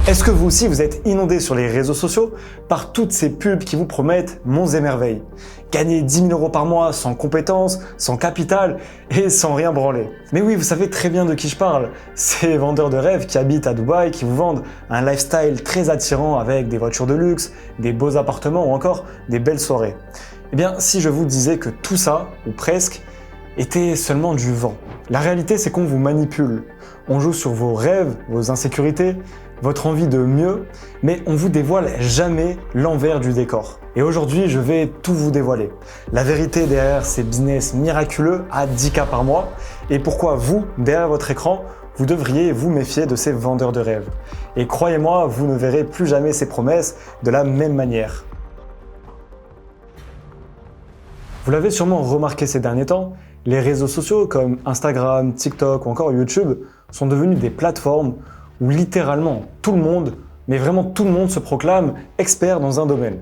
Est-ce que vous aussi vous êtes inondé sur les réseaux sociaux par toutes ces pubs qui vous promettent monts et merveilles? Gagner 10 000 € par mois sans compétences, sans capital et sans rien branler. Mais oui, vous savez très bien de qui je parle. Ces vendeurs de rêves qui habitent à Dubaï, qui vous vendent un lifestyle très attirant avec des voitures de luxe, des beaux appartements ou encore des belles soirées. Eh bien, si je vous disais que tout ça, ou presque, était seulement du vent. La réalité, c'est qu'on vous manipule. On joue sur vos rêves, vos insécurités, votre envie de mieux, mais on vous dévoile jamais l'envers du décor. Et aujourd'hui, je vais tout vous dévoiler. La vérité derrière ces business miraculeux à 10K par mois et pourquoi vous, derrière votre écran, vous devriez vous méfier de ces vendeurs de rêves. Et croyez-moi, vous ne verrez plus jamais ces promesses de la même manière. Vous l'avez sûrement remarqué ces derniers temps, les réseaux sociaux comme Instagram, TikTok ou encore YouTube sont devenus des plateformes où littéralement tout le monde, mais vraiment tout le monde se proclame expert dans un domaine.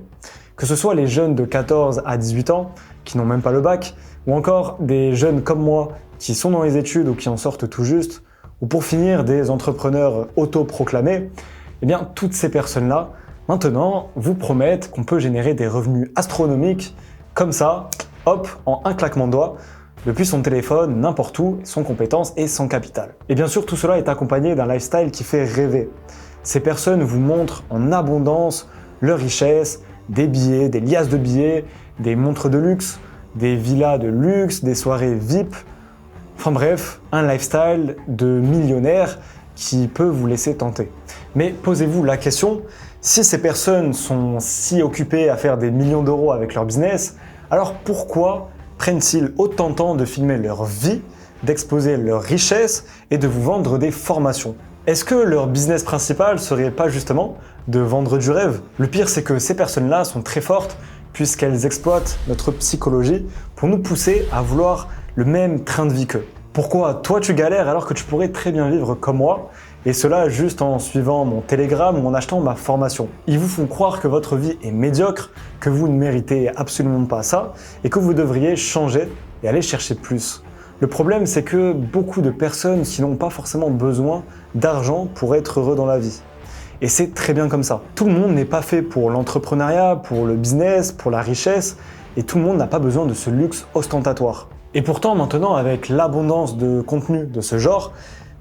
Que ce soit les jeunes de 14 à 18 ans qui n'ont même pas le bac, ou encore des jeunes comme moi qui sont dans les études ou qui en sortent tout juste, ou pour finir des entrepreneurs autoproclamés, eh bien toutes ces personnes-là, maintenant, vous promettent qu'on peut générer des revenus astronomiques comme ça, hop, en un claquement de doigts, depuis son téléphone, n'importe où, sans compétences et sans capital. Et bien sûr, tout cela est accompagné d'un lifestyle qui fait rêver. Ces personnes vous montrent en abondance leur richesse, des billets, des liasses de billets, des montres de luxe, des villas de luxe, des soirées VIP. Enfin bref, un lifestyle de millionnaire qui peut vous laisser tenter. Mais posez-vous la question, si ces personnes sont si occupées à faire des millions d'euros avec leur business, alors pourquoi prennent-ils autant de temps de filmer leur vie, d'exposer leur richesse et de vous vendre des formations? Est-ce que leur business principal serait pas justement de vendre du rêve? Le pire, c'est que ces personnes-là sont très fortes puisqu'elles exploitent notre psychologie pour nous pousser à vouloir le même train de vie qu'eux. Pourquoi toi tu galères alors que tu pourrais très bien vivre comme moi? Et cela juste en suivant mon Telegram ou en achetant ma formation. Ils vous font croire que votre vie est médiocre, que vous ne méritez absolument pas ça et que vous devriez changer et aller chercher plus. Le problème, c'est que beaucoup de personnes qui n'ont pas forcément besoin d'argent pour être heureux dans la vie. Et c'est très bien comme ça. Tout le monde n'est pas fait pour l'entrepreneuriat, pour le business, pour la richesse et tout le monde n'a pas besoin de ce luxe ostentatoire. Et pourtant, maintenant, avec l'abondance de contenu de ce genre,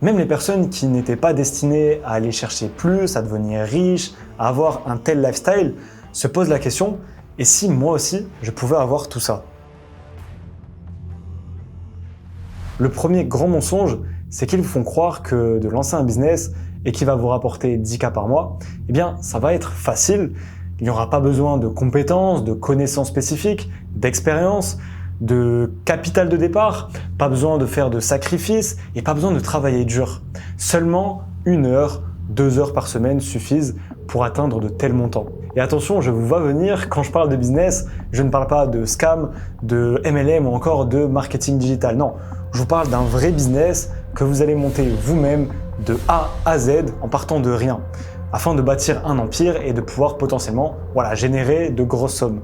même les personnes qui n'étaient pas destinées à aller chercher plus, à devenir riches, à avoir un tel lifestyle, se posent la question, et si moi aussi, je pouvais avoir tout ça? Le premier grand mensonge, c'est qu'ils vous font croire que de lancer un business et qui va vous rapporter 10K par mois, eh bien, ça va être facile. Il n'y aura pas besoin de compétences, de connaissances spécifiques, d'expérience, de capital de départ, pas besoin de faire de sacrifices et pas besoin de travailler dur. Seulement 1 heure, 2 heures par semaine suffisent pour atteindre de tels montants. Et attention, je vous vois venir, quand je parle de business, je ne parle pas de scam, de MLM ou encore de marketing digital. Non, je vous parle d'un vrai business que vous allez monter vous-même de A à Z en partant de rien, afin de bâtir un empire et de pouvoir potentiellement générer de grosses sommes.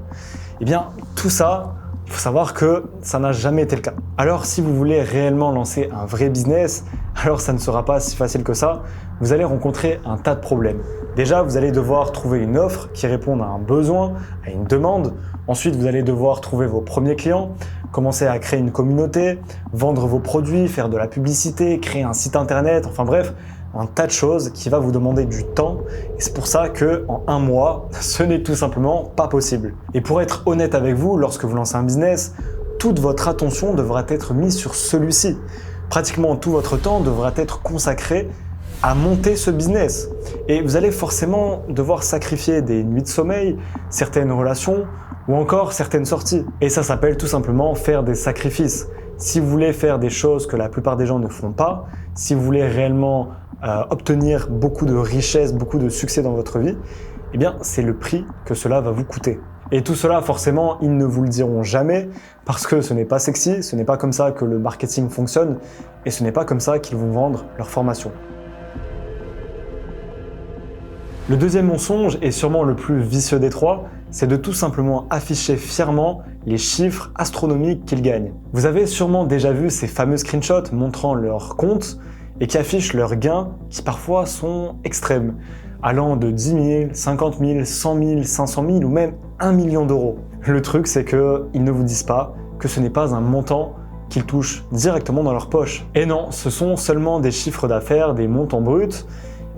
Eh bien, tout ça, il faut savoir que ça n'a jamais été le cas. Alors si vous voulez réellement lancer un vrai business, alors ça ne sera pas si facile que ça. Vous allez rencontrer un tas de problèmes. Déjà, vous allez devoir trouver une offre qui réponde à un besoin, à une demande. Ensuite, vous allez devoir trouver vos premiers clients, commencer à créer une communauté, vendre vos produits, faire de la publicité, créer un site internet, enfin bref, un tas de choses qui va vous demander du temps et c'est pour ça qu'en 1 mois, ce n'est tout simplement pas possible. Et pour être honnête avec vous, lorsque vous lancez un business, toute votre attention devra être mise sur celui-ci. Pratiquement tout votre temps devra être consacré à monter ce business. Et vous allez forcément devoir sacrifier des nuits de sommeil, certaines relations ou encore certaines sorties. Et ça s'appelle tout simplement faire des sacrifices. Si vous voulez faire des choses que la plupart des gens ne font pas, si vous voulez réellement obtenir beaucoup de richesse, beaucoup de succès dans votre vie, eh bien c'est le prix que cela va vous coûter. Et tout cela, forcément, ils ne vous le diront jamais parce que ce n'est pas sexy, ce n'est pas comme ça que le marketing fonctionne et ce n'est pas comme ça qu'ils vont vendre leur formation. Le deuxième mensonge, et sûrement le plus vicieux des trois, c'est de tout simplement afficher fièrement les chiffres astronomiques qu'ils gagnent. Vous avez sûrement déjà vu ces fameux screenshots montrant leur compte et qui affichent leurs gains qui parfois sont extrêmes, allant de 10 000, 50 000, 100 000, 500 000 ou même 1 million d'euros. Le truc, c'est qu'ils ne vous disent pas que ce n'est pas un montant qu'ils touchent directement dans leur poche. Et non, ce sont seulement des chiffres d'affaires, des montants bruts,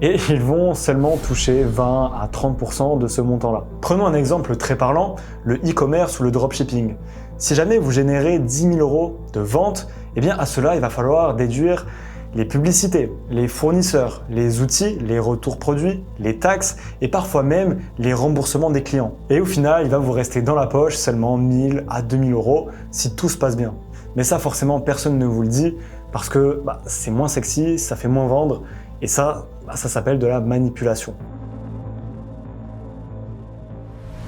et ils vont seulement toucher 20 à 30% de ce montant-là. Prenons un exemple très parlant, le e-commerce ou le dropshipping. Si jamais vous générez 10 000 euros de vente, eh bien à cela, il va falloir déduire les publicités, les fournisseurs, les outils, les retours produits, les taxes et parfois même les remboursements des clients. Et au final, il va vous rester dans la poche seulement 1000 à 2000 euros si tout se passe bien. Mais ça, forcément, personne ne vous le dit parce que c'est moins sexy, ça fait moins vendre et ça s'appelle de la manipulation.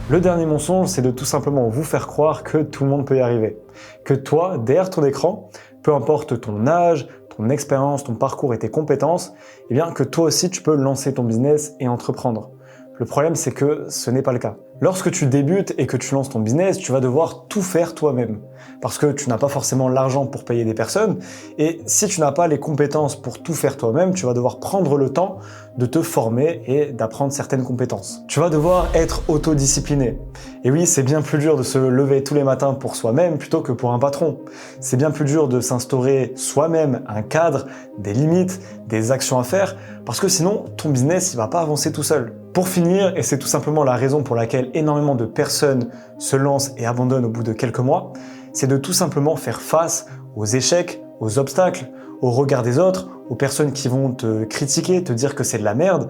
Le dernier mensonge, c'est de tout simplement vous faire croire que tout le monde peut y arriver. Que toi, derrière ton écran, peu importe ton âge, ton expérience, ton parcours et tes compétences, eh bien que toi aussi tu peux lancer ton business et entreprendre. Le problème, c'est que ce n'est pas le cas. Lorsque tu débutes et que tu lances ton business, tu vas devoir tout faire toi-même. Parce que tu n'as pas forcément l'argent pour payer des personnes. Et si tu n'as pas les compétences pour tout faire toi-même, tu vas devoir prendre le temps de te former et d'apprendre certaines compétences. Tu vas devoir être autodiscipliné. Et oui, c'est bien plus dur de se lever tous les matins pour soi-même plutôt que pour un patron. C'est bien plus dur de s'instaurer soi-même un cadre, des limites, des actions à faire, parce que sinon, ton business, il va pas avancer tout seul. Pour finir, et c'est tout simplement la raison pour laquelle énormément de personnes se lancent et abandonnent au bout de quelques mois, c'est de tout simplement faire face aux échecs, aux obstacles, au regard des autres, aux personnes qui vont te critiquer, te dire que c'est de la merde.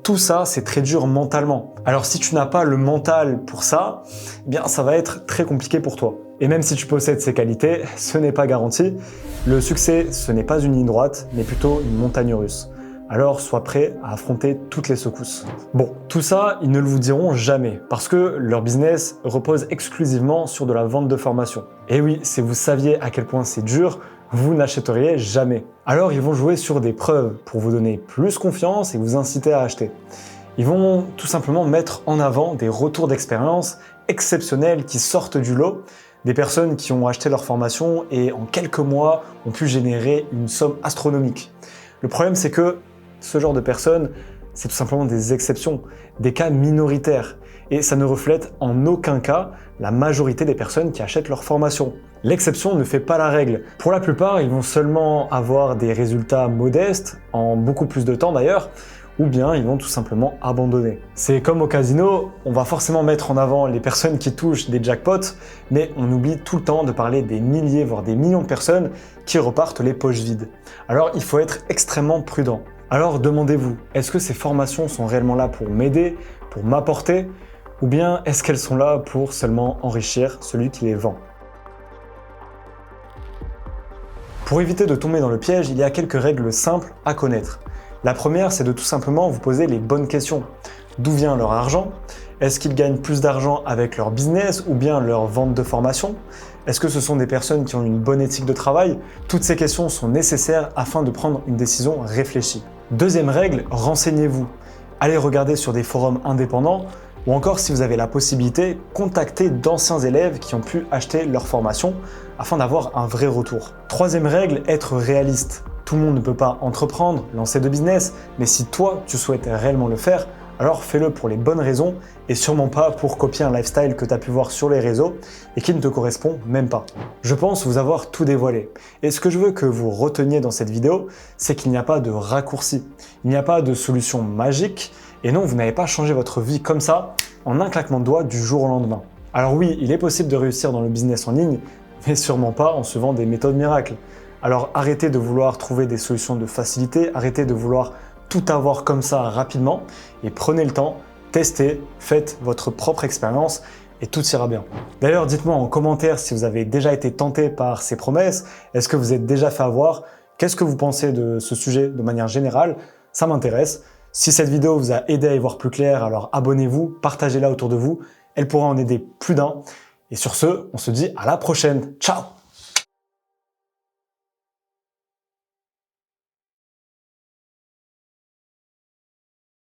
Tout ça, c'est très dur mentalement. Alors si tu n'as pas le mental pour ça, eh bien ça va être très compliqué pour toi. Et même si tu possèdes ces qualités, ce n'est pas garanti. Le succès, ce n'est pas une ligne droite, mais plutôt une montagne russe. Alors sois prêt à affronter toutes les secousses. Bon, tout ça, ils ne le vous diront jamais, parce que leur business repose exclusivement sur de la vente de formation. Et oui, si vous saviez à quel point c'est dur, vous n'achèteriez jamais. Alors ils vont jouer sur des preuves pour vous donner plus confiance et vous inciter à acheter. Ils vont tout simplement mettre en avant des retours d'expérience exceptionnels qui sortent du lot, des personnes qui ont acheté leur formation et en quelques mois ont pu générer une somme astronomique. Le problème, c'est que ce genre de personnes, c'est tout simplement des exceptions, des cas minoritaires. Et ça ne reflète en aucun cas la majorité des personnes qui achètent leur formation. L'exception ne fait pas la règle. Pour la plupart, ils vont seulement avoir des résultats modestes, en beaucoup plus de temps d'ailleurs, ou bien ils vont tout simplement abandonner. C'est comme au casino, on va forcément mettre en avant les personnes qui touchent des jackpots, mais on oublie tout le temps de parler des milliers, voire des millions de personnes qui repartent les poches vides. Alors il faut être extrêmement prudent. Alors demandez-vous, est-ce que ces formations sont réellement là pour m'aider, pour m'apporter, ou bien est-ce qu'elles sont là pour seulement enrichir celui qui les vend? Pour éviter de tomber dans le piège, il y a quelques règles simples à connaître. La première, c'est de tout simplement vous poser les bonnes questions. D'où vient leur argent? Est-ce qu'ils gagnent plus d'argent avec leur business ou bien leur vente de formation? Est-ce que ce sont des personnes qui ont une bonne éthique de travail? Toutes ces questions sont nécessaires afin de prendre une décision réfléchie. Deuxième règle, renseignez-vous. Allez regarder sur des forums indépendants ou encore, si vous avez la possibilité, contactez d'anciens élèves qui ont pu acheter leur formation afin d'avoir un vrai retour. Troisième règle, être réaliste. Tout le monde ne peut pas entreprendre, lancer de business, mais si toi, tu souhaites réellement le faire, alors fais-le pour les bonnes raisons et sûrement pas pour copier un lifestyle que tu as pu voir sur les réseaux et qui ne te correspond même pas. Je pense vous avoir tout dévoilé. Et ce que je veux que vous reteniez dans cette vidéo, c'est qu'il n'y a pas de raccourci. Il n'y a pas de solution magique. Et non, vous n'avez pas changé votre vie comme ça, en un claquement de doigts du jour au lendemain. Alors oui, il est possible de réussir dans le business en ligne, mais sûrement pas en suivant des méthodes miracles. Alors arrêtez de vouloir trouver des solutions de facilité, arrêtez de vouloir tout avoir comme ça rapidement et prenez le temps, testez, faites votre propre expérience et tout ira bien. D'ailleurs, dites-moi en commentaire si vous avez déjà été tenté par ces promesses, est-ce que vous êtes déjà fait avoir, qu'est-ce que vous pensez de ce sujet de manière générale, ça m'intéresse. Si cette vidéo vous a aidé à y voir plus clair, alors abonnez-vous, partagez-la autour de vous, elle pourra en aider plus d'un. Et sur ce, on se dit à la prochaine. Ciao!